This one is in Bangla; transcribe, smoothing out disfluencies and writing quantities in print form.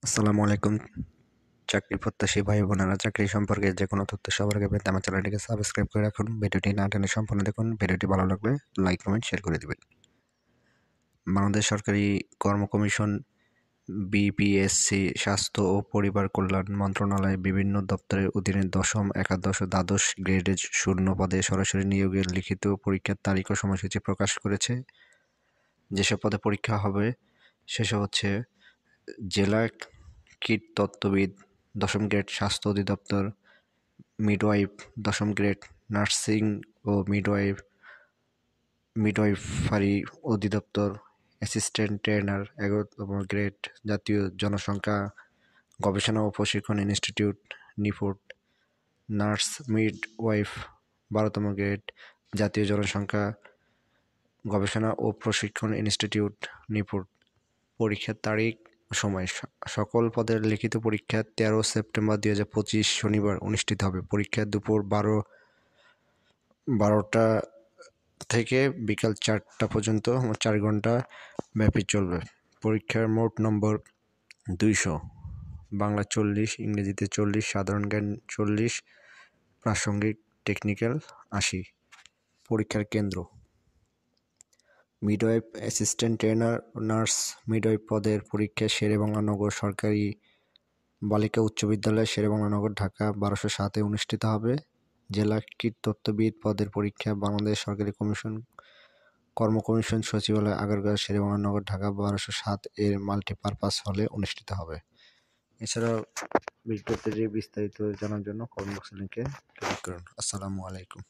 আসসালামু আলাইকুম। চাকরি প্রত্যাশী ভাই বোনেরা, চাকরি সম্পর্কে যে কোনো তথ্য সবার আগে পেতে আমার চ্যানেলটিকে সাবস্ক্রাইব করে রাখুন। ভিডিওটি না টেনে সম্পূর্ণ দেখুন। ভিডিওটি ভালো লাগলে লাইক কমেন্ট শেয়ার করে দিবেন। বাংলাদেশ সরকারি কর্ম কমিশন বিপিএসসি স্বাস্থ্য ও পরিবার কল্যাণ মন্ত্রণালয় বিভিন্ন দপ্তরের অধীনে দশম, একাদশ ও দ্বাদশ গ্রেডের শূন্য পদে সরাসরি নিয়োগের লিখিত পরীক্ষার তারিখ ও সময়সূচি প্রকাশ করেছে। যেসব পদে পরীক্ষা হবে সেসব হচ্ছে: জেলা কীটতত্ত্ববিদ দশম গ্রেড স্বাস্থ্য অধিদপ্তর, মিডওয়াইফ দশম গ্রেড নার্সিং ও মিডওয়াইফারি অধিদপ্তর, অ্যাসিস্ট্যান্ট ট্রেনার 11তম গ্রেড জাতীয় জনসংখ্যা গবেষণা ও প্রশিক্ষণ ইনস্টিটিউট নিফুট, নার্স মিডওয়াইফ 12তম গ্রেড জাতীয় জনসংখ্যা গবেষণা ও প্রশিক্ষণ ইনস্টিটিউট নিফুট। পরীক্ষার তারিখ ও সময়: সকল পদের লিখিত পরীক্ষা 13 সেপ্টেম্বর 2025 শনিবার অনুষ্ঠিত হবে। পরীক্ষা দুপুর 12টা থেকে বিকাল 4টা পর্যন্ত 4 ঘন্টা ব্যাপী চলবে। পরীক্ষার মোট নম্বর 200, বাংলা 40, ইংরেজিতে 40, সাধারণ জ্ঞান 40, প্রাসঙ্গিক টেকনিক্যাল 80। পরীক্ষার কেন্দ্র: মিডওয়াইফ, অ্যাসিস্ট্যান্ট ট্রেনার ও নার্স মিডওয়াইফ পদের পরীক্ষা শেরেবাংলা নগর সরকারি বালিকা উচ্চ বিদ্যালয়, শেরেবাংলা নগর, ঢাকা 1207-এ অনুষ্ঠিত হবে। জেলা কীটতত্ত্ববিদ পদের পরীক্ষা বাংলাদেশ সরকারি কর্ম কমিশন সচিবালয়, আগারগাঁও, শেরেবাংলা নগর, ঢাকা 1207 এর মাল্টিপারপাস হলে অনুষ্ঠিত হবে। এছাড়াও বিজ্ঞপ্তিটি বিস্তারিত জানার জন্য কমেন্ট বক্সে লিঙ্কে ক্লিক করুন। আসসালামু আলাইকুম।